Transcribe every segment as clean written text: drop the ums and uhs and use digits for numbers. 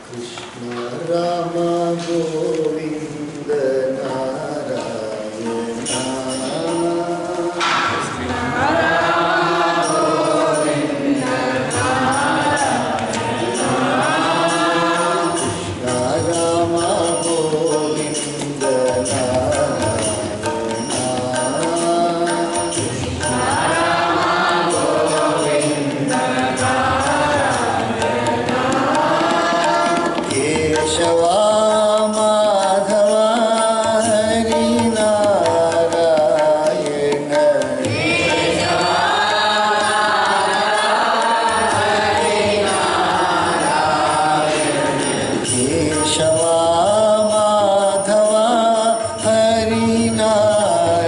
Krishna Rama Govinda Narayana Krishna Rama Govinda Narayana Krishna Rama Govinda Narayana Krishna Rama Govinda Keshava Madhava Hari Narayana Keshava Madhava Hari Narayana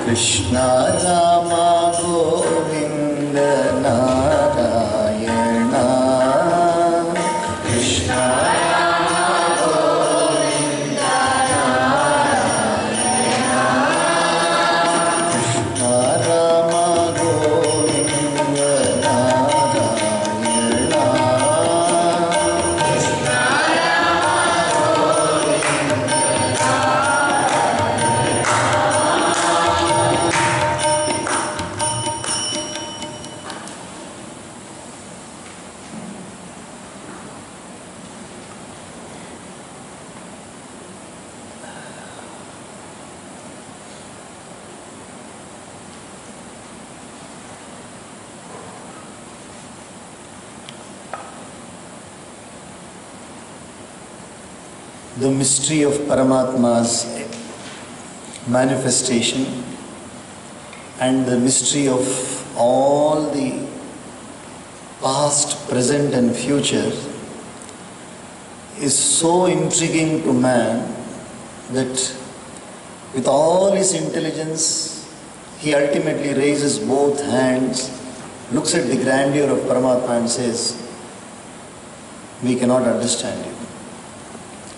Krishna Rama Govinda Narayana Krishna Rama Govinda Narayana Krishna Rama Govinda Narayana The mystery of Paramatma's manifestation and the mystery of all the past, present and future is so intriguing to man that with all his intelligence he ultimately raises both hands, looks at the grandeur of Paramatma and says, we cannot understand you.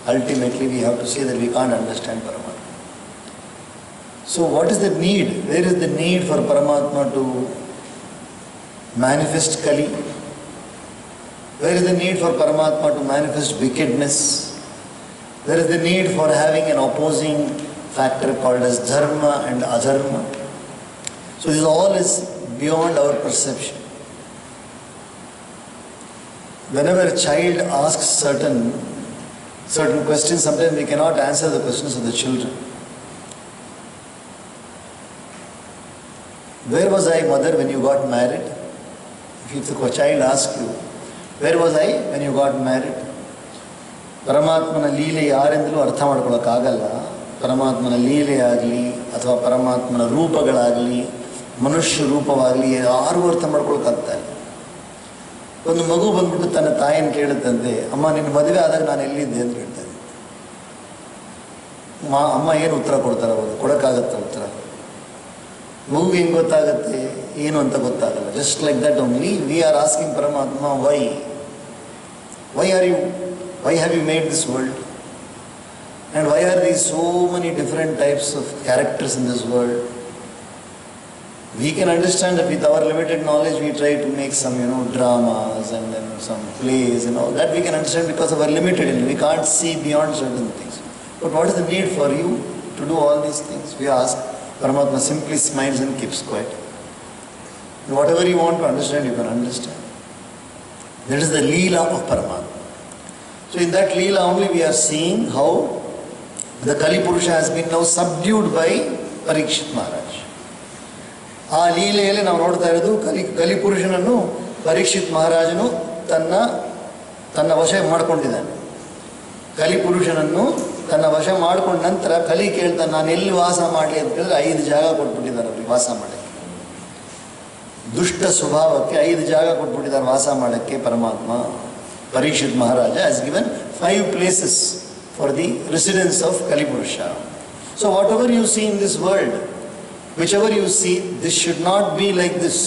Ultimately, we have to say that we can't understand Paramatma. So what is the need? Where is the need for Paramatma to manifest Kali? Where is the need for Paramatma to manifest wickedness? There is the need for having an opposing factor called as Dharma and Adharma. So this all is beyond our perception. Whenever a child asks certain questions, sometimes we cannot answer the questions of the children. Where was I, mother, when you got married? If a child asks you, where was I when you got married? Paramatmana ಲೀಲೆ ಯಾರೆಂದಲೂ ಅರ್ಥ ಮಾಡ್ಕೊಳ್ಳೋಕ್ಕಾಗಲ್ಲ. ಪರಮಾತ್ಮನ ಲೀಲೆ ಆಗಲಿ ಅಥವಾ ಪರಮಾತ್ಮನ ರೂಪಗಳಾಗಲಿ ಮನುಷ್ಯ ರೂಪವಾಗಲಿ ಯಾರೂ ಅರ್ಥ ಮಾಡ್ಕೊಳ್ಳೋಕ್ಕಾಗ್ತಾ ಇಲ್ಲ. ಒಂದು ಮಗು ಬಂದ್ಬಿಟ್ಟು ತನ್ನ ತಾಯಿಯನ್ನು ಕೇಳುತ್ತಂತೆ, ಅಮ್ಮ ನಿನ್ನ ಮದುವೆ ಆದಾಗ ನಾನು ಎಲ್ಲಿದ್ದೆ ಅಂತ ಹೇಳ್ತಾನೆ. ಅಮ್ಮ ಏನು ಉತ್ತರ ಕೊಡ್ತಾರೆ? ಅವರು ಕೊಡೋಕ್ಕಾಗತ್ತೆ ಉತ್ತರ? ಮಗುಗೆ ಹೆಂಗೆ ಗೊತ್ತಾಗತ್ತೆ ಏನು ಅಂತ ಗೊತ್ತಾಗಲ್ಲ. Just like that only we are asking ಪರಮಾತ್ಮ, Y have you made this world? And why are there so many different types of characters in this world? We can understand that with our limited knowledge we try to make some dramas and then some plays and all that we can understand because of our limited knowledge. We can't see beyond certain things. But what is the need for you to do all these things? We ask. Paramatma simply smiles and keeps quiet. Whatever you want to understand, you can understand. That is the Leela of Paramatma. So in that Leela only we are seeing how the Kali Purusha has been now subdued by Parikshit Maharaj. ಆ ಲೀಲೆಯಲ್ಲಿ ನಾವು ನೋಡ್ತಾ ಇರೋದು ಕಲಿಪುರುಷನನ್ನು ಪರೀಕ್ಷಿತ್ ಮಹಾರಾಜನು ತನ್ನ ವಶ ಮಾಡಿಕೊಂಡಿದ್ದಾನೆ. ಕಲಿಪುರುಷನನ್ನು ತನ್ನ ವಶ ಮಾಡಿಕೊಂಡ ನಂತರ ಕಲಿ ಕೇಳ್ತಾನೆ, ನಾನು ಎಲ್ಲಿ ವಾಸ ಮಾಡಲಿ ಅಂತ ಕೇಳಿದ್ರೆ 5 ಜಾಗ ಕೊಟ್ಬಿಟ್ಟಿದ್ದಾರೆ ಅವ್ರಿಗೆ ವಾಸ ಮಾಡೋಕ್ಕೆ. ದುಷ್ಟ ಸ್ವಭಾವಕ್ಕೆ 5 ಜಾಗ ಕೊಟ್ಬಿಟ್ಟಿದ್ದಾರೆ ವಾಸ ಮಾಡೋಕ್ಕೆ ಪರಮಾತ್ಮ. Parikshit Maharaja has given 5 places for the residence of Kalipurusha. So whatever you see in this world, whichever you see, this should not be like this.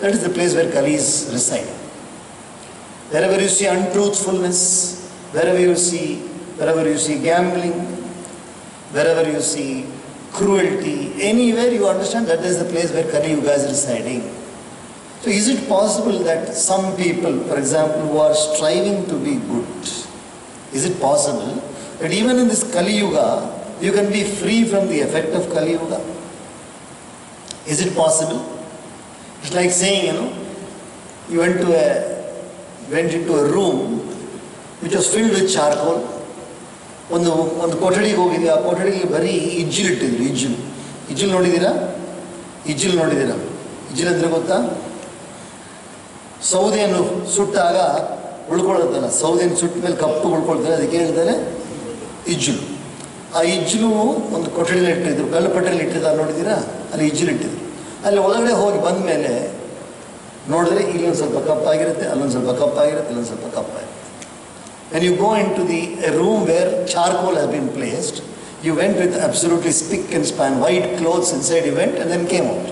That is the place where Kali is residing. Wherever you see untruthfulness, wherever you see gambling, wherever you see cruelty, anywhere you understand that is the place where Kali Yuga is residing. So is it possible that some people, for example, who are striving to be good, is it possible that even in this Kali Yuga, you can be free from the effect of Kali Yuga? Is it possible? It's like saying, you went into a room which was filled with charcoal. ಒಂದು ಕೊಠಡಿಗೆ ಹೋಗಿದ್ವಿ, ಆ ಕೊಠಡಿಗೆ ಬರೀ ಇಜ್ಜಿಲಿಟ್ಟಿದ್ರು. ಇಜ್ಜಿಲು ನೋಡಿದ್ದೀರಾ? ಇಜ್ಜಿಲು ಅಂದರೆ ಗೊತ್ತಾ? ಸೌದೆಯನ್ನು ಸುಟ್ಟಾಗ ಉಳ್ಕೊಳ್ಳುತ್ತಲ್ಲ, ಸೌದೆಯನ್ನು ಸುಟ್ಟ ಮೇಲೆ ಕಪ್ಪು ಉಳ್ಕೊಳ್ತಾರೆ, ಅದಕ್ಕೆ ಹೇಳ್ತಾರೆ ಇಜ್ಜಿಲು. ಆ ಇಜ್ಜಿಲು ಒಂದು ಕೊಠಡಿಯಲ್ಲಿ ಇಟ್ಟಿದ್ರು, ಕಲ್ಲು ಪಟ್ಟೆಯಲ್ಲಿ ಇಟ್ಟಿದ್ದಾರೆ, ನೋಡಿದ್ದೀರಾ? ಅಲ್ಲಿ ಇಜ್ಜಿಲು ಇಟ್ಟಿದ್ರು. ಅಲ್ಲಿ ಒಳಗಡೆ ಹೋಗಿ ಬಂದ ಮೇಲೆ ನೋಡಿದ್ರೆ ಇಲ್ಲೊಂದು ಸ್ವಲ್ಪ ಕಪ್ಪಾಗಿರುತ್ತೆ, ಅಲ್ಲೊಂದು ಸ್ವಲ್ಪ ಕಪ್ಪಾಗಿರುತ್ತೆ, ಇಲ್ಲೊಂದು ಸ್ವಲ್ಪ ಕಪ್ಪಾಗಿರುತ್ತೆ. When you go into a room where charcoal has been placed, you went with absolutely spick and span, white clothes inside you went and then came out.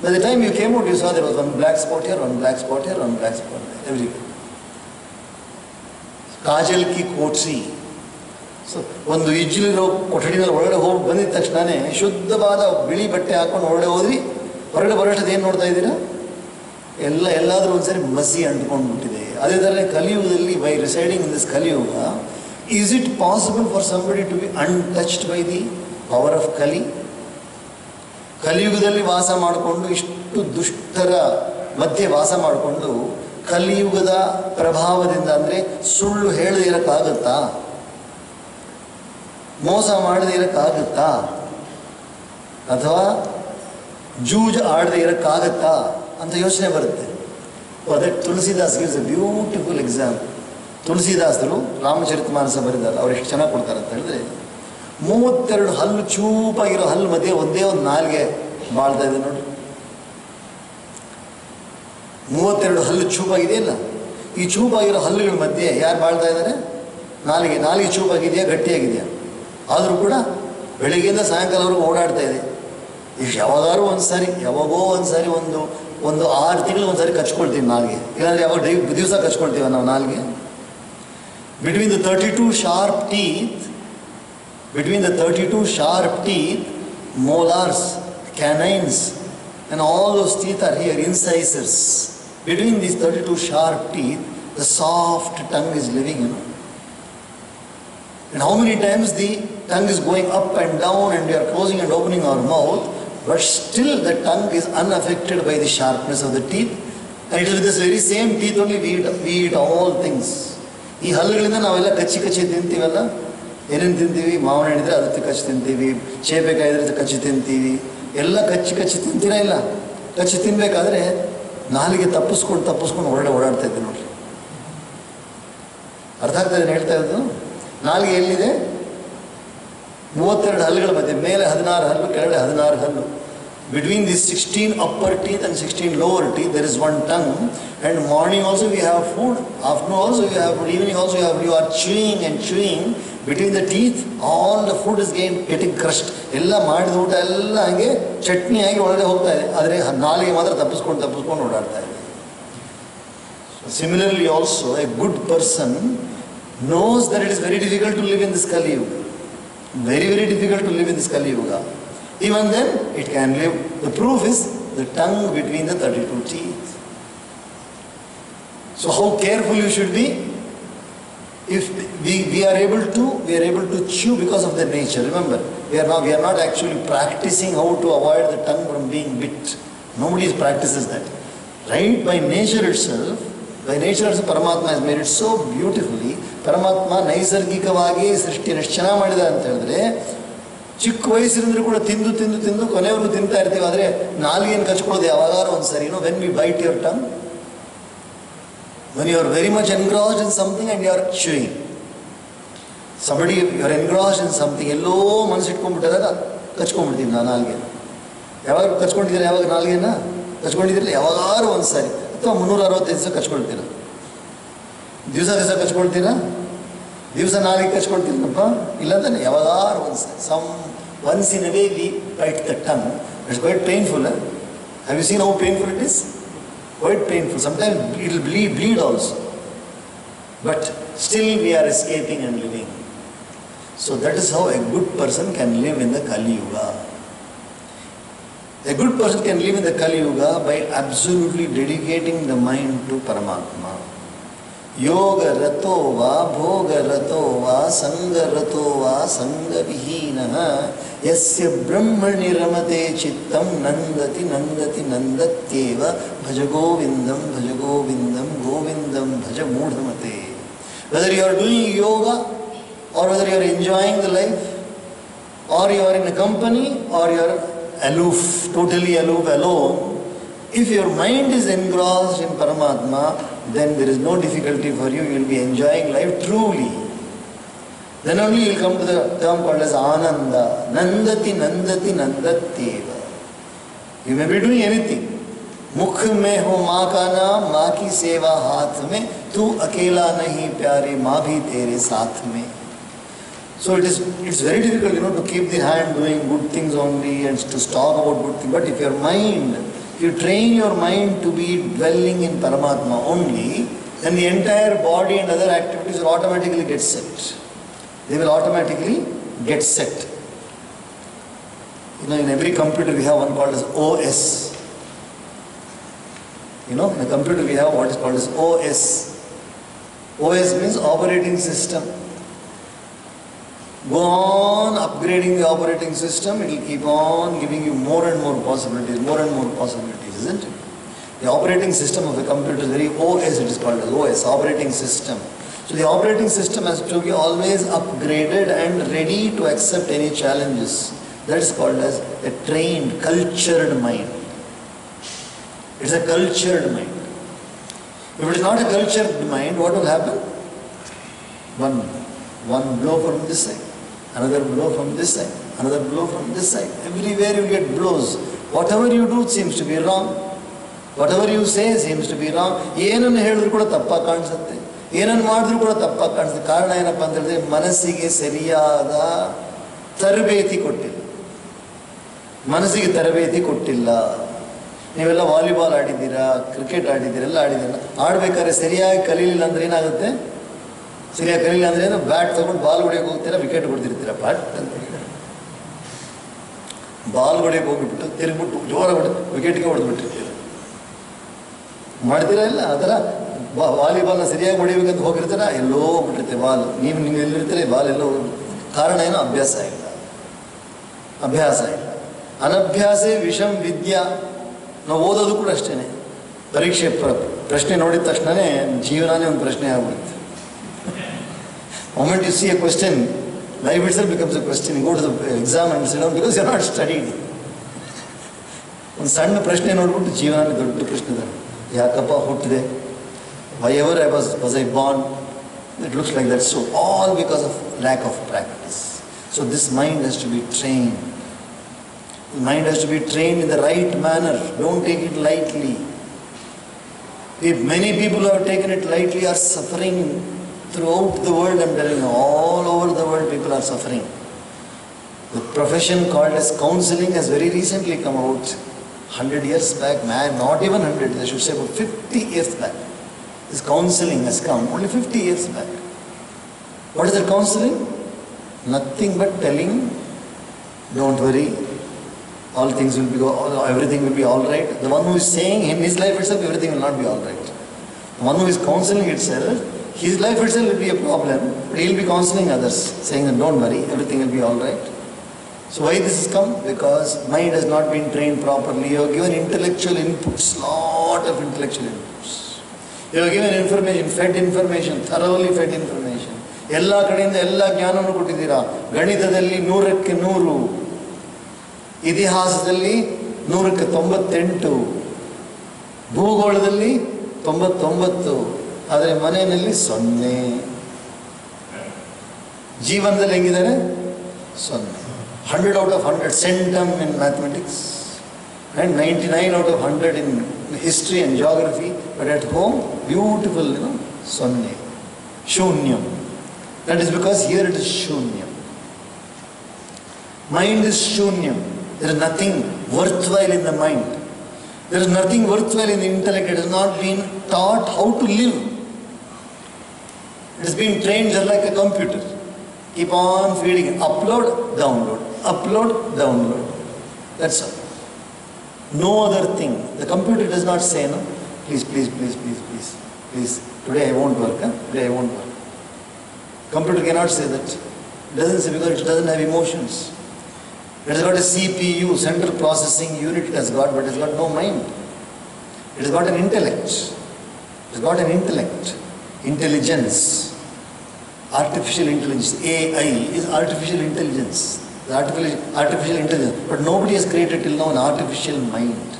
By the time you came out, you saw there was one black spot here, one black spot here, one black spot there, everywhere. ಕಾಜಲ್ ಕಿ ಕೋಟ್ಸಿ. So ಒಂದು ಇಜ್ಜಿಲಿರೋ ಕೊಠಡಿನಲ್ಲಿ ಒಳಗಡೆ ಹೋಗಿ ಬಂದಿದ ತಕ್ಷಣವೇ ಶುದ್ಧವಾದ ಬಿಳಿ ಬಟ್ಟೆ ಹಾಕೊಂಡು ಹೊರಗಡೆ ಹೋದ್ರಿ, ಹೊರಗಡೆ ಬರೋಷ್ಟದ್ದು ಏನು ನೋಡ್ತಾ ಇದ್ದೀರಾ? ಎಲ್ಲಾದರೂ ಒಂದ್ಸರಿ ಮಸಿ ಅಂಟ್ಕೊಂಡ್ಬಿಟ್ಟಿದೆ. ಅದೇ ಥರ ಕಲಿಯುಗದಲ್ಲಿ, by residing in this Kaliyuga, is it possible for somebody to be untouched by the power of Kali? ಕಲಿಯುಗದಲ್ಲಿ ವಾಸ ಮಾಡಿಕೊಂಡು, ಇಷ್ಟು ದುಷ್ಟರ ಮಧ್ಯೆ ವಾಸ ಮಾಡಿಕೊಂಡು, ಕಲಿಯುಗದ ಪ್ರಭಾವದಿಂದ, ಅಂದರೆ ಸುಳ್ಳು ಹೇಳದೇ ಇರೋಕ್ಕಾಗುತ್ತಾ? ಮೋಸ ಮಾಡದೇ ಇರೋಕ್ಕಾಗುತ್ತಾ? ಅಥವಾ ಜೂಜು ಆಡದೇ ಇರೋಕ್ಕಾಗತ್ತಾ ಅಂತ ಯೋಚನೆ ಬರುತ್ತೆ. ಅದಕ್ಕೆ Tulsidas gives a beautiful example. ತುಳಸಿದಾಸರು ರಾಮಚರಿತಮಾನಸ ಬರೆದಾರೆ. ಅವ್ರು ಎಷ್ಟು ಚೆನ್ನಾಗಿ ಕೊಡ್ತಾರೆ ಅಂತ ಹೇಳಿದ್ರೆ, 32 ಹಲ್ಲು, ಚೂಪಾಗಿರೋ ಹಲ್ಲು ಮಧ್ಯೆ ಒಂದೇ ಒಂದು ನಾಲ್ಗೆ ಬಾಳ್ತಾ ಇದೆ ನೋಡಿ. 32 ಹಲ್ಲು ಚೂಪಾಗಿದೆಯಲ್ಲ, ಈ ಚೂಪಾಗಿರೋ ಹಲ್ಲುಗಳ ಮಧ್ಯೆ ಯಾರು ಬಾಳ್ತಾ ಇದ್ದಾರೆ? ನಾಲಿಗೆ ಚೂಪಾಗಿದೆಯಾ, ಗಟ್ಟಿಯಾಗಿದೆಯಾ? ಆದರೂ ಕೂಡ ಬೆಳಿಗ್ಗೆಯಿಂದ ಸಾಯಂಕಾಲವರೆಗೂ ಓಡಾಡ್ತಾ ಇದೆ. ಯಾವಾಗೋ ಒಂದು ಸಾರಿ ಒಂದು 6 ತಿಂಗಳು ಒಂದು ಸಾರಿ ಕಚ್ಕೊಳ್ತೀವಿ ನಾಲ್ಗೆ, ಇಲ್ಲಾಂದರೆ ಯಾವಾಗ ದಿವಸ ಕಚ್ಕೊಳ್ತೀವಿ ನಾವು ನಾಲ್ಗೆ. Between the 32 sharp teeth, molars, canines, and all those teeth are here, incisors. Between these 32 sharp teeth, the soft tongue is living, And how many times the tongue is going up and down and we are closing and opening our mouth, but still the tongue is unaffected by the sharpness of the teeth. And it is with this very same teeth only we eat all things. ಈ ಹಲ್ಲುಗಳಿಂದ ನಾವೆಲ್ಲ ಕಚ್ಚಿ ತಿಂತೀವಲ್ಲ. ಏನೇನು ತಿಂತೀವಿ? ಮಾವಿನ ಹಣ್ಣಿದ್ರೆ ಅದಕ್ಕೆ ಕಚ್ಚಿ ತಿಂತೀವಿ, ಚೇಪೆಕಾಯಿ ಇದ್ರೆ ಕಚ್ಚಿ ತಿಂತೀವಿ, ಎಲ್ಲ ಕಚ್ಚಿ ತಿಂತೀರಾ? ಇಲ್ಲ. ಕಚ್ಚಿ ತಿನ್ನಬೇಕಾದ್ರೆ ನಾಲಿಗೆ ತಪ್ಪಿಸ್ಕೊಂಡು ಹೊರಗಡೆ ಓಡಾಡ್ತಾ ಇದ್ದೆ ನೋಡ್ರಿ. ಅರ್ಥ ಆಗ್ತಾ ಇದೆ ಹೇಳ್ತಾ ಇರೋದು? ನಾಲಿಗೆ ಎಲ್ಲಿದೆ? 32 ಹಲ್ಲುಗಳ ಮಧ್ಯೆ, ಮೇಲೆ 16 ಹಲ್ಲು, ಕೆಳಗಡೆ 16 ಹಲ್ಲು. Between these 16 upper teeth and 16 lower teeth, there is one tongue. And morning also we have food, afternoon also we have food, evening also you are chewing and chewing. Between the teeth, all the food is getting crushed. ಎಲ್ಲ ಮಾಡಿದ ಊಟ ಎಲ್ಲ ಹಾಗೆ ಚಟ್ನಿ ಆಗಿ ಒಳಗಡೆ ಹೋಗ್ತಾ ಇದೆ. ಆದರೆ ನಾಲಿಗೆ ಮಾತ್ರ ತಪ್ಪಿಸ್ಕೊಂಡು ಓಡಾಡ್ತಾ ಇದೆ. Similarly also, a good person knows that it is very difficult to live in this Kali Yuga. Very, very difficult to live in this Kali Yuga. Even then, it can live. The proof is the tongue between the 32 teeth. So how careful you should be? If we are able to chew because of the nature. Remember, we are not actually practicing how to avoid the tongue from being bit. Nobody practices that. Right? By nature itself, Paramatma has made it so beautifully. Paramatma ನೈಸರ್ಗಿಕವಾಗಿ ಸೃಷ್ಟಿಯನ್ನು ಎಷ್ಟು ಚೆನ್ನಾಗಿ ಮಾಡಿದ ಅಂತ ಹೇಳಿದ್ರೆ, ಚಿಕ್ಕ ವಯಸ್ಸಿನಿಂದಲೂ ಕೂಡ ತಿಂದು ಕೊನೆಯವರು ತಿಂತಾ ಇರ್ತೀವಿ. ಆದರೆ ನಾಲಿಗೆಯನ್ನು ಕಚ್ಕೊಳ್ಳೋದು ಯಾವಾಗಾರು ಒಂದು ಸರಿ. When we bite your tongue, when you are very much engrossed in something and you are chewing. Somebody, you are engrossed in something, ಎಲ್ಲೋ ಮನಸ್ಸು ಇಟ್ಕೊಂಡ್ಬಿಟ್ಟಾಗ ಕಚ್ಕೊಂಡ್ಬಿಡ್ತೀವಿ ನಾವು ನಾಲ್ಗೆ. ಯಾವಾಗ ಕಚ್ಕೊಂಡಿದ್ದೀರ? ಯಾವಾಗ ನಾಲ್ಗೆನ ಕಚ್ಕೊಂಡಿದ್ದಿರಲ್ಲ? ಯಾವಾಗಾರು ಒಂದು ಸಾರಿ, ಅಥವಾ 365 ದಿವಸ ಕಚ್ಕೊಳ್ತೀರ? ದಿವಸ ಕಚ್ಕೊಳ್ತೀರಾ? ದಿವಸ ನಾಲ್ಗೆ ಕಚ್ಕೊಳ್ತೀರಪ್ಪ? ಇಲ್ಲ ತಾನೆ? ಯಾವಾಗಾರು ಒಂದು ಸಾರಿ, once in a way we bite the tongue. It's quite painful. Have you seen how painful it is? Quite painful. Sometimes it will bleed also. But still we are escaping and living. So that is how a good person can live in the Kali Yuga. A good person can live in the Kali Yuga by absolutely dedicating the mind to Paramatma. Yoga rato va, bhoga rato va, sanga rato va, sanga vihinaha, yasya brahmani ramate chittam nandati nandati nandatyeva, bhaja govindam, govindam, bhaja mudhamate. Whether you are doing yoga, or whether you are enjoying the life, or you are in a company, or you are aloof, totally aloof, alone, if your mind is engrossed in Paramatma, then there is no difficulty for you, you will be enjoying life truly. Then only you will come to the term called as Ananda. Nandati, nandati, nandatyeva. You may be doing anything. Mukh mein ho maa ka naam, maa ki seva haath mein, tu akela nahi pyare, maa bhi tere saath mein. So it's very difficult, to keep the hand doing good things only and to talk about good things. But if your mind, you train your mind to be dwelling in Paramatma only, then the entire body and other activities will automatically get set. They will automatically get set. In every computer we have one called as OS. In a computer we have what is called as OS. OS means operating system. Go on upgrading the operating system, it will keep on giving you more and more possibilities, isn't it? The operating system of a computer is very OS, it is called as OS, operating system. So the operating system has to be always upgraded and ready to accept any challenges. That is called as a trained, cultured mind. It's a cultured mind. If it is not a cultured mind, what will happen? One blow from this side, another blow from this side, another blow from this side. Everywhere you get blows. Whatever you do seems to be wrong. Whatever you say seems to be wrong. ಏನನ್ನು ಹೇಳಿದ್ರು ಕೂಡ ತಪ್ಪಾಗಿ ಕಾಣಿಸುತ್ತೆ. ಏನನ್ನು ಮಾಡಿದ್ರು ಕೂಡ ತಪ್ಪಾಗಿ ಕಾಣಿಸುತ್ತೆ. ಕಾರಣ ಏನಪ್ಪ ಅಂತ ಹೇಳಿದ್ರೆ ಮನಸ್ಸಿಗೆ ಸರಿಯಾದ ತರಬೇತಿ ಕೊಟ್ಟಿಲ್ಲ. ಮನಸ್ಸಿಗೆ ತರಬೇತಿ ಕೊಟ್ಟಿಲ್ಲ. ನೀವೆಲ್ಲ ವಾಲಿಬಾಲ್ ಆಡಿದ್ದೀರಾ, ಕ್ರಿಕೆಟ್ ಆಡಿದ್ದೀರಾ, ಎಲ್ಲ ಆಡಿದ್ದೀರಾ. ಆಡಬೇಕಾದ್ರೆ ಸರಿಯಾಗಿ ಕಲೀಲಿಲ್ಲ ಅಂದ್ರೆ ಏನಾಗುತ್ತೆ? ಸರಿಯಾಗಿ ಕಲೀಲಿಲ್ಲ ಅಂದ್ರೆ ಏನು? ಬ್ಯಾಟ್ ತಗೊಂಡು ಬಾಲ್ ಹೊಡೆಯೋಕೆ ಹೋಗ್ತೀರಾ, ವಿಕೆಟ್ ಹೊಡೆದಿರ್ತೀರಾ. ಬ್ಯಾಟ್ ಅಂತ ಬಾಲ್ ಹೊಡೆಯೋಕೆ ಹೋಗ್ಬಿಟ್ಟು ತಿರುಗಿಬಿಟ್ಟು ಜೋರ ಹೊಡೆದು ವಿಕೆಟ್ಗೆ ಹೊಡೆದ್ಬಿಟ್ಟಿರ್ತೀರ. ಮಾಡ್ತೀರಾ ಇಲ್ಲ? ಆ ಥರ ವಾಲಿಬಾಲ್ನ ಸರಿಯಾಗಿ ಹೊಡಿಬೇಕಂತ ಹೋಗಿರ್ತೀರ, ಎಲ್ಲೋ ಹೋಗ್ಬಿಟ್ಟಿರ್ತೀವಿ ಬಾಲ್. ನೀವು ಎಲ್ಲಿರ್ತೀರಿ, ಬಾಲ್ ಎಲ್ಲೋ. ಕಾರಣ ಏನು? ಅಭ್ಯಾಸ ಇಲ್ಲ. ಅಭ್ಯಾಸ ಇಲ್ಲ. ಅನಭ್ಯಾಸೇ ವಿಷಂ ವಿದ್ಯಾ. ನಾವು ಓದೋದು ಕೂಡ ಅಷ್ಟೇ. ಪರೀಕ್ಷೆ ಪ್ರಶ್ನೆ ನೋಡಿದ ತಕ್ಷಣವೇ ಜೀವನನೇ ಒಂದು ಪ್ರಶ್ನೆ ಆಗ್ಬಿಡುತ್ತೆ. Moment you see a question, life itself becomes a question. You go to the exam and sit down because you are not studied. ಒಂದು ಸಣ್ಣ ಪ್ರಶ್ನೆ ನೋಡ್ಬಿಟ್ಟು ಜೀವನ ದೊಡ್ಡ ಪ್ರಶ್ನೆ ಇದೆ. ಯಾಕಪ್ಪ ಹುಟ್ಟಿದೆ? Why ever was I born? It looks like that. So all because of lack of practice. So this mind has to be trained. The mind has to be trained in the right manner. Don't take it lightly. If many people who have taken it lightly are suffering throughout the world, I'm telling you, all over the world people are suffering. The profession called as counseling has very recently come out. 100 years back, man, not even 100, they should say about 50 years back. This counseling has come only 50 years back. What is that counseling? Nothing but telling, don't worry, all things will be, everything will be all right. The one who is saying in his life itself, everything will not be all right. The one who is counseling itself, his life itself will be a problem, but he will be counseling others, saying that don't worry, everything will be all right. So why this has come? Because mind has not been trained properly. You have given intellectual inputs, lot of intellectual inputs. You have given information, thoroughly fed information. ಎಲ್ಲ ಕಡೆಯಿಂದ ಎಲ್ಲ ಜ್ಞಾನವನ್ನು ಕೊಟ್ಟಿದ್ದೀರಾ. ಗಣಿತದಲ್ಲಿ 100ಕ್ಕೆ 100, ಇತಿಹಾಸದಲ್ಲಿ 100ಕ್ಕೆ 98, ಭೂಗೋಳದಲ್ಲಿ 99, ಆದರೆ ಮನೆಯಲ್ಲಿ 0. ಜೀವನದಲ್ಲಿ ಹೆಂಗಿದ್ದಾರೆ? 0. 100 out of 100 centum in mathematics and 99 out of 100 in history and geography, but at home beautiful, 0. Shunyam. That is because here it is shunyam. Mind is shunyam. There is nothing worthwhile in the mind. There is nothing worthwhile in the intellect. It has not been taught how to live. It has been trained just like a computer. Keep on feeding. Upload, download. Upload, download. That's all. No other thing. The computer does not say, no, please, please, please, please, please, please. Today I won't work. Huh? Today I won't work. Computer cannot say that. It doesn't say because it doesn't have emotions. It has got a CPU, central processing unit it has got, but it has got no mind. It has got an intellect. It has got an intellect. Intelligence. Artificial intelligence. AI is artificial intelligence. The artificial intelligence. But nobody has created till now an artificial mind.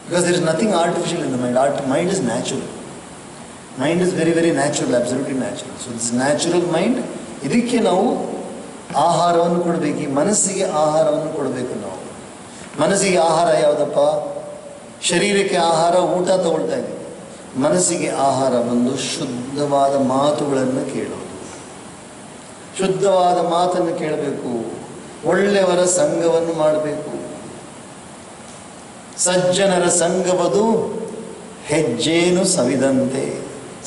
Because there is nothing artificial in the mind. Mind is natural. Mind is very, very natural, absolutely natural. So this natural mind, ಇದಕ್ಕೆ ನಾವು ಆಹಾರವನ್ನು ಕೊಡಬೇಕು. ಈ ಮನಸ್ಸಿಗೆ ಆಹಾರವನ್ನು ಕೊಡಬೇಕು ನಾವು. ಮನಸ್ಸಿಗೆ ಆಹಾರ ಯಾವುದಪ್ಪ? ಶರೀರಕ್ಕೆ ಆಹಾರ ಊಟ ತಗೊಳ್ತಾ ಇದ್ದೀವಿ. ಮನಸ್ಸಿಗೆ ಆಹಾರ ಬಂದು ಶುದ್ಧವಾದ ಮಾತುಗಳನ್ನು ಕೇಳೋದು. ಶುದ್ಧವಾದ ಮಾತನ್ನು ಕೇಳಬೇಕು. ಒಳ್ಳೆಯವರ ಸಂಘವನ್ನು ಮಾಡಬೇಕು. ಸಜ್ಜನರ ಸಂಘವದು ಹೆಜ್ಜೇನು ಸವಿದಂತೆ.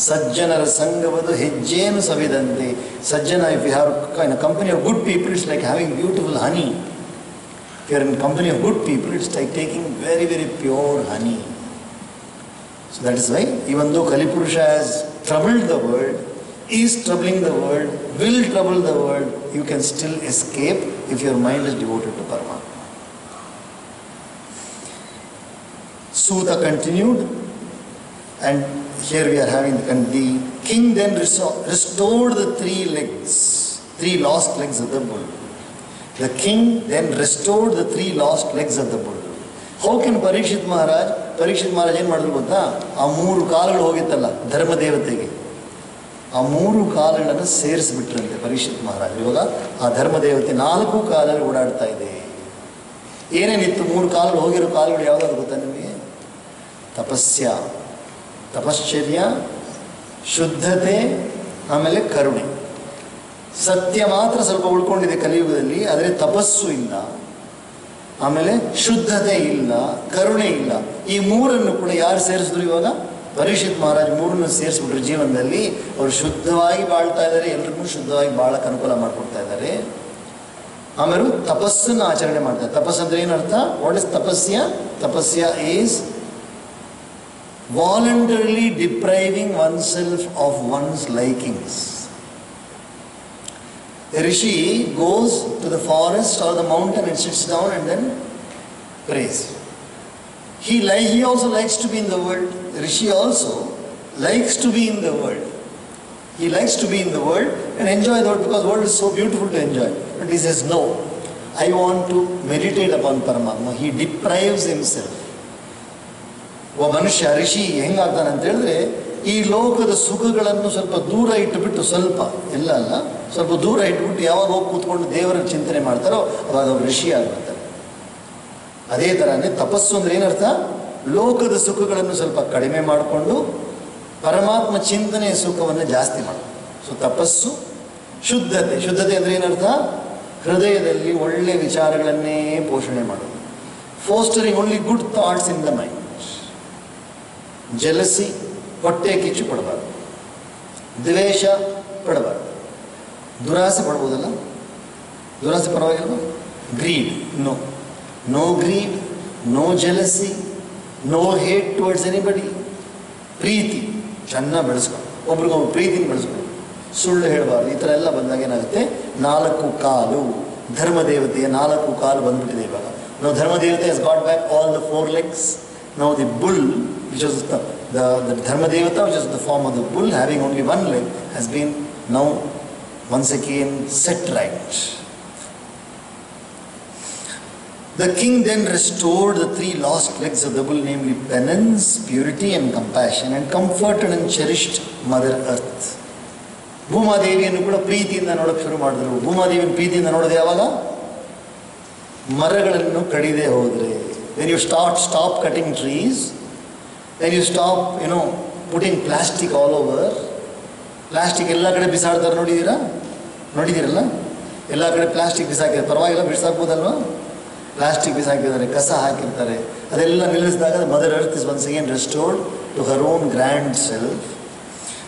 ಸಜ್ಜನರ ಸಂಘವದು ಹೆಜ್ಜೇನು ಸವಿದಂತೆ. Sajjana, if you have in a company of good people, it's like having beautiful honey. If you are in a company of good people, it's like taking very, very pure honey. So that is why, even though Kali Purusha has troubled the world, is troubling the world, will trouble the world, you can still escape if your mind is devoted to Paramatma. Suta continued, and here we are having the king then restored the three lost legs of the bull. The king then restored the 3 lost legs of the bull. How can Parikshit Maharaj ಏನು ಮಾಡಿದ್ರು ಗೊತ್ತಾ? ಆ 3 ಕಾಲುಗಳು ಹೋಗಿತ್ತಲ್ಲ ಧರ್ಮದೇವತೆಗೆ, ಆ 3 ಕಾಲುಗಳನ್ನು ಸೇರಿಸಿಬಿಟ್ರಂತೆ ಪರೀಕ್ಷಿತ್ ಮಹಾರಾಜ್. ಇವಾಗ ಆ ಧರ್ಮದೇವತೆ 4 ಕಾಲಲ್ಲಿ ಓಡಾಡ್ತಾ ಇದೆ. ಏನೇನಿತ್ತು 3 ಕಾಲುಗಳು ಹೋಗಿರೋ ಕಾಲುಗಳು ಯಾವುದಾದ್ರು ಗೊತ್ತಾ ನಿಮಗೆ? ತಪಶ್ಚರ್ಯ, ಶುದ್ಧತೆ, ಆಮೇಲೆ ಕರುಣೆ. ಸತ್ಯ ಮಾತ್ರ ಸ್ವಲ್ಪ ಉಳ್ಕೊಂಡಿದೆ ಕಲಿಯುಗದಲ್ಲಿ, ಆದರೆ ತಪಸ್ಸು ಇಲ್ಲ, ಆಮೇಲೆ ಶುದ್ಧತೆ ಇಲ್ಲ, ಕರುಣೆ ಇಲ್ಲ. ಈ 3 ಕೂಡ ಯಾರು ಸೇರಿಸಿದ್ರು? ಇವಾಗ ಪರೀಕ್ಷಿತ್ ಮಹಾರಾಜ್ 3 ಸೇರಿಸ್ಬಿಟ್ರು ಜೀವನದಲ್ಲಿ. ಅವರು ಶುದ್ಧವಾಗಿ ಬಾಳ್ತಾ ಇದ್ದಾರೆ, ಎಲ್ರಿಗೂ ಶುದ್ಧವಾಗಿ ಬಾಳಕ್ಕೆ ಅನುಕೂಲ ಮಾಡಿಕೊಡ್ತಾ ಇದ್ದಾರೆ. ಆಮೇಲೆ ತಪಸ್ಸನ್ನು ಆಚರಣೆ ಮಾಡ್ತಾರೆ. ತಪಸ್ಸು ಅಂದ್ರೆ ಏನರ್ಥ? What is tapasya? Tapasya is voluntarily depriving oneself of one's likings. A rishi goes to the forest or the mountain and sits down and then prays. He also likes to be in the world. The rishi also likes to be in the world. He likes to be in the world and enjoy the world because the world is so beautiful to enjoy. But he says, no, I want to meditate upon Paramatma. He deprives himself. ಒಬ್ಬ ಮನುಷ್ಯ ಋಷಿ ಹೆಂಗಾಗ್ತಾನೆ ಅಂತ ಹೇಳಿದ್ರೆ, ಈ ಲೋಕದ ಸುಖಗಳನ್ನು ಸ್ವಲ್ಪ ದೂರ ಇಟ್ಟುಬಿಟ್ಟು, ಸ್ವಲ್ಪ ಎಲ್ಲ ಅಲ್ಲ, ಸ್ವಲ್ಪ ದೂರ ಇಟ್ಬಿಟ್ಟು ಯಾವಾಗ ಹೋಗಿ ಕೂತ್ಕೊಂಡು ದೇವರ ಚಿಂತನೆ ಮಾಡ್ತಾರೋ ಅವಾಗ ಅವ್ರು ಋಷಿ ಆಗ್ಬಿಡ್ತಾರೆ. ಅದೇ ಥರನೇ ತಪಸ್ಸು ಅಂದ್ರೆ ಏನರ್ಥ? ಲೋಕದ ಸುಖಗಳನ್ನು ಸ್ವಲ್ಪ ಕಡಿಮೆ ಮಾಡಿಕೊಂಡು ಪರಮಾತ್ಮ ಚಿಂತನೆಯ ಸುಖವನ್ನು ಜಾಸ್ತಿ ಮಾಡೋದು. ಸೊ ತಪಸ್ಸು. ಶುದ್ಧತೆ ಅಂದರೆ ಏನರ್ಥ? ಹೃದಯದಲ್ಲಿ ಒಳ್ಳೆ ವಿಚಾರಗಳನ್ನೇ ಪೋಷಣೆ ಮಾಡೋದು. Fostering only good thoughts in the mind. Jealousy, ಹೊಟ್ಟೆ ಕಿಚ್ಚು ಪಡಬಾರ್ದು. ದ್ವೇಷ ಪಡಬಾರ್ದು. ದುರಾಸೆ ಪಡ್ಬೋದಲ್ಲ? ದುರಾಸೆ ಪರವಾಗಿಲ್ವ? Greed, no greed, no jealousy, no hate towards anybody. ಪ್ರೀತಿ ಚೆನ್ನಾಗಿ ಬೆಳೆಸ್ಕೊಂಡು, ಒಬ್ರಿಗೊಬ್ರು ಪ್ರೀತಿನ ಬೆಳೆಸ್ಕೊಂಡು, ಸುಳ್ಳು ಹೇಳಬಾರ್ದು. ಈ ಥರ ಎಲ್ಲ ಬಂದಾಗ ಏನಾಗುತ್ತೆ? 4 ಕಾಲು, ಧರ್ಮದೇವತೆಯ 4 ಕಾಲು ಬಂದ್ಬಿಟ್ಟಿದೆ ಇವಾಗ. ನಾವು Dharmadevate has got back all the 4 legs. Now the bull, which was the Dharmadevata, which is the form of the bull, having only 1 leg, has been now once again set right. The king then restored the 3 lost legs of the bull, namely penance, purity and compassion, and comforted and cherished Mother Earth. ಭೂಮಾದೇವಿಯನ್ನು ಕೂಡ ಪ್ರೀತಿಯಿಂದ ನೋಡೋಕ್ಕೆ ಶುರು ಮಾಡಿದ್ರು. ಭೂಮಾದೇವಿಯನ್ನು ಪ್ರೀತಿಯಿಂದ ನೋಡೋದು ಯಾವಾಗ? ಮರಗಳನ್ನು ಕಡಿದೇ ಹೋದರೆ. When you stop cutting trees, when you stop, putting plastic all over, plastic ಎಲ್ಲ ಕಡೆ ಬಿಸಾಡ್ತಾರೆ, ನೋಡಿದ್ದೀರಲ್ಲ? ಎಲ್ಲ ಕಡೆ ಪ್ಲಾಸ್ಟಿಕ್ ಬಿಸಾಕಿದ್ದಾರೆ. ಪರವಾಗಿಲ್ಲ, ಬಿಸಾಕ್ಬೋದಲ್ವಾ? ಪ್ಲಾಸ್ಟಿಕ್ ಬಿಸಾಕಿದ್ದಾರೆ, ಕಸ ಹಾಕಿರ್ತಾರೆ. ಅದೆಲ್ಲ ನಿಲ್ಲಿಸಿದಾಗ mother earth is once again restored to her own grand self.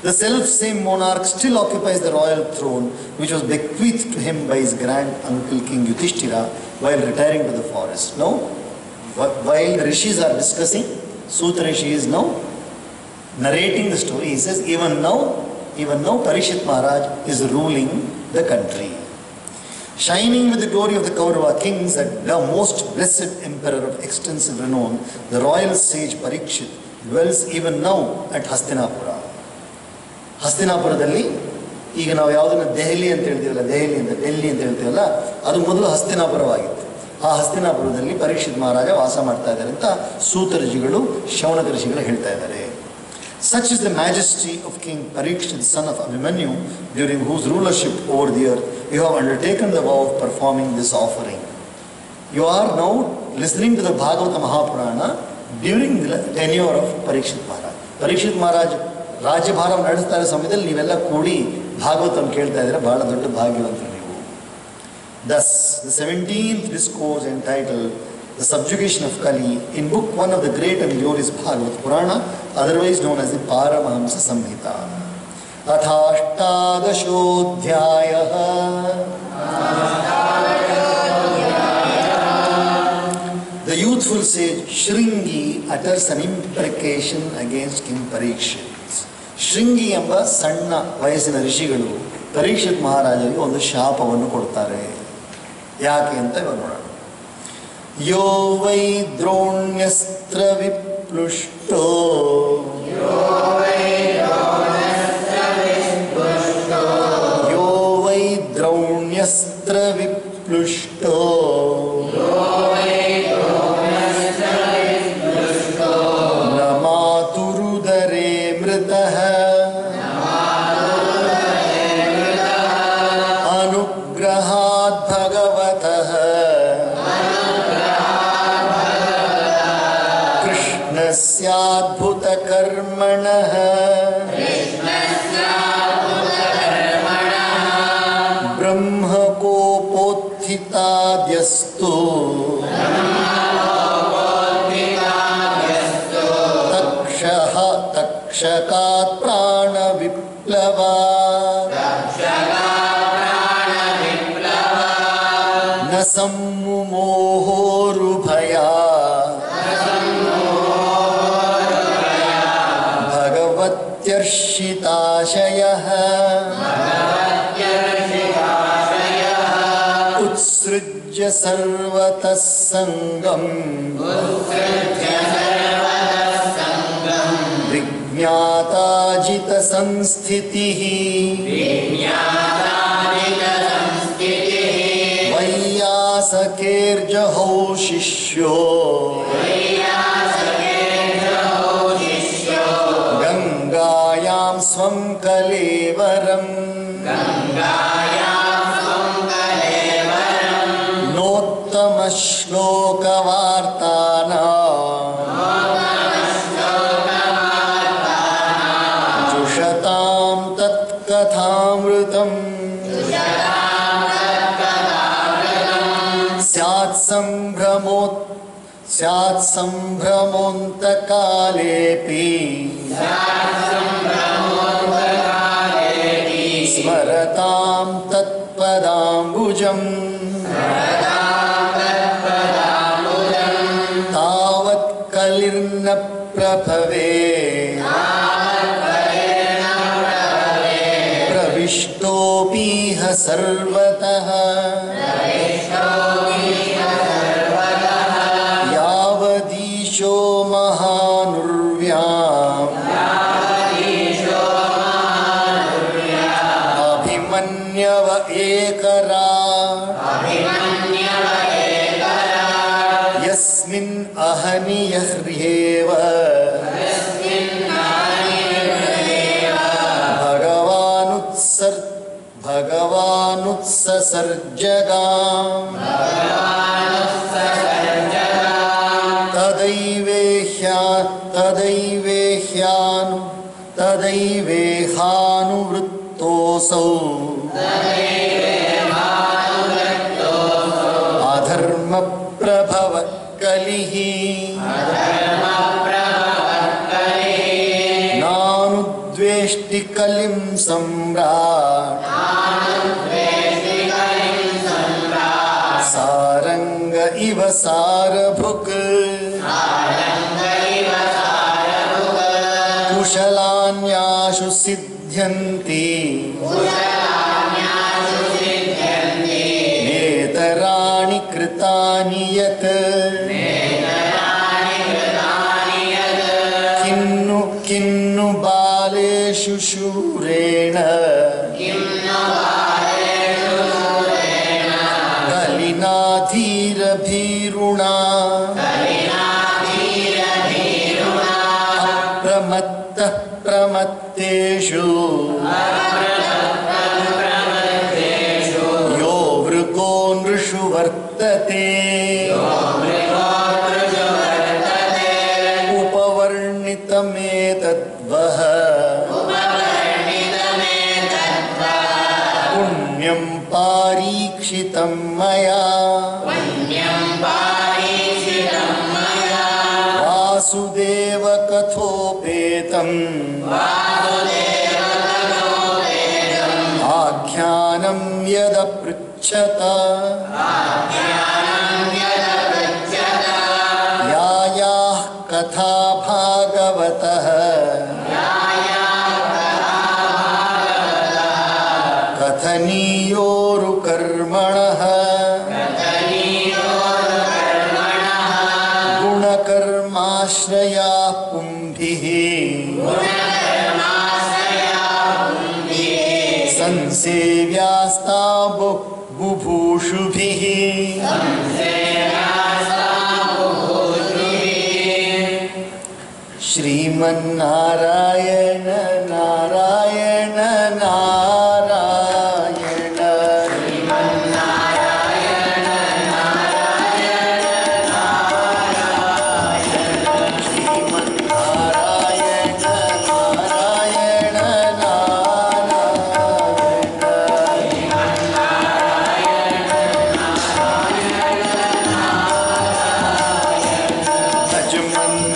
The self-same monarch still occupies the royal throne, which was bequeathed to him by his grand uncle King Yudhishthira while retiring to the forest. Now, while the rishis are discussing, Suta Rishi is now narrating the story. He says, even now Parikshit Maharaj is ruling the country. Shining with the glory of the Kaurava kings, and the most blessed emperor of extensive renown, the royal sage Parikshit dwells even now at Hastinapura. ಹಸ್ತಿನಾಪುರದಲ್ಲಿ ಈಗ ನಾವು ಯಾವುದನ್ನು ದೆಹಲಿ ಅಂತ ಹೇಳ್ತೀವಲ್ಲ, ಡೆಲ್ಲಿ ಅಂತ ಹೇಳ್ತೀವಲ್ಲ, ಅದು ಮೊದಲು ಹಸ್ತಿನಾಪುರವಾಗಿತ್ತು. ಆ ಹಸ್ತಿನಾಪುರದಲ್ಲಿ ಪರೀಕ್ಷಿತ್ ಮಹಾರಾಜ ವಾಸ ಮಾಡ್ತಾ ಇದ್ದಾರೆ ಅಂತ ಸೂತ ಋಷಿಗಳು, ಶೌನಕ ಋಷಿಗಳು ಹೇಳ್ತಾ ಇದ್ದಾರೆ. Such is the majesty of King Parikshit, son of Abhimanyu, during whose rulership over the earth you have undertaken the vow of performing this offering. You are now listening to the Bhagavata Mahapurana during the tenure of Parikshit Maharaj. Parikshit Maharaj ರಾಜ್ಯಭಾರ ನಡೆಸ್ತಾ ಇರೋ ಸಮಯದಲ್ಲಿ ನೀವೆಲ್ಲ ಕೂಡಿ ಭಾಗವತನ ಕೇಳ್ತಾ ಇದ್ದಾರೆ. ಬಹಳ ದೊಡ್ಡ ಭಾಗ್ಯವಂತರು ನೀವು. Thus, the 17th discourse entitled The Subjugation of Kali in book 1 of the great and glorious Bhagavad Purana, otherwise known as the Paramahamsa Samhita. Athashtadashodhyayah. The youthful sage Shringi utters an imprecation against King Parikshit. Shringi ಎಂಬ ಸಣ್ಣ ವಯಸ್ಸಿನ ಋಷಿಗಳು ಪರೀಕ್ಷಿತ್ ಮಹಾರಾಜರಿಗೆ ಒಂದು ಶಾಪವನ್ನು ಕೊಡ್ತಾರೆ. ಯಾಕೆ ಅಂತ ಇವಾಗ ನೋಡೋಣ. ಯೋ ವೈ ದ್ರೋಣ್ಯಸ್ತ್ರ ವಿಪ್ಲುಷ್ಟೋ ಯೋ ವೈ ದ್ರೋಣ್ಯಸ್ತ್ರ ವಿಪ್ಲುಷ್ಟೋ ನ ಮಾತುರುದರೇ ಮೃತಃ ಅನುಗ್ರಹಾತ್ ಭಗವತಃ ಕೃಷ್ಣಸ್ಯಾದ್ಭುತ ಕರ್ಮಣಃ ಬ್ರಹ್ಮಕೋಪೋತ್ಥಿತಾದ್ಯಸ್ತು ತಕ್ಷಕಾತ್ ಪ್ರಾಣ ವಿಪ್ಲವ ನ ಸಮ್ಮೋಹೋರುಭಯ ಭಗವತ್ಯರ್ಷಿತಾಶಯಃ ಉತ್ಸೃಜ್ಯ ಸರ್ವತಃ ಸಂಗಂ ವಿಜ್ಞಾತಾಜಿತ ಸಂಸ್ಥಿತಿಃ ವೈಯಾಸಕೇರ್ಜಹೌ ಶಿಷ್ಯೋ ಗಂಗಾಯಾಂ ಸ್ವಂ ಕಲೇವರಂ ನೋತ್ತಮ ಶ್ಲೋಕವಾರ್ತಾನಾಂ ಜುಷತಾಂ ತತ್ಕಥಾಮೃತಂ ಸ್ಯಾತ್ ಸಂಭ್ರಮೋಂತಕಾಲೇಪಿ ಸ್ಮರತಾಂ ತತ್ಪದಾಂಬುಜಂ ತಾವತ್ ಕಲಿರ್ನ ಪ್ರಭವೇ ಪ್ರವಿಷ್ಟೋಪೀಹ ಸರ್ವತಃ ಯಾವದೀಶೋ ಮಹಾನುರ್ವ್ಯಾಂ ಅಭಿಮನ್ಯವ ಏಕರಾ ಯಸ್ಮಿನ್ ಅಹನಿಯಹ್ಯೇವ ಭಗವಾನುತ್ಸಸರ್ಜಗಾಂ ತದೈವೇಹಾನುವೃತ್ತೋऽಸೌ ಅಧರ್ಮ ಪ್ರಭವ ಕಲಿಃ ನಾನುದ್ವೇಷ್ಟ कलिं सम्राट् सारंग इव सारभुक् कुशलान्याशु सिद्ध्यन्ति नेतराणि कृतानि यत् किन्नु बालेषु शूरेण कलिना धीरभीरुणा अप्रमत्तः प्रमत्तेषु यो वृको नृषु वर्तते उपवर्णितमेतद्वः पुण्यं पारीक्षितं मया वासुदेव कथोपेतम् आख्यानं यदपृच्छत यायाः कथा भागवतः कथनीयोरुकर्मणः गुणकर्माश्रया पुंभिः संसेव्यास्ता बुभूषुभिः श्रीमन्नारायण नारायण नारायण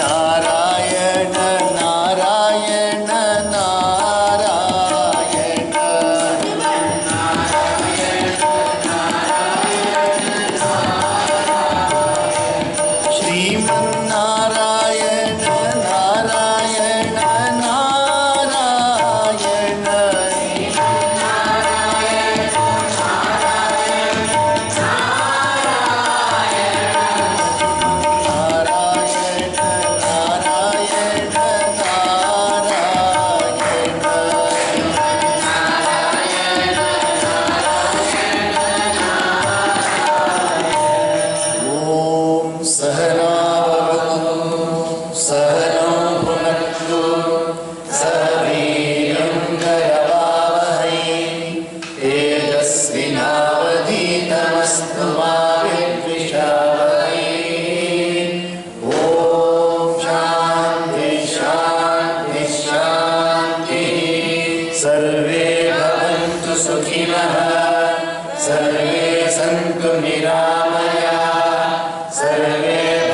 श्रीमन्नारायण नारायण नारायण श्रीमन्नारायण नारायण सर्वे सन्तु निरामया सर्वे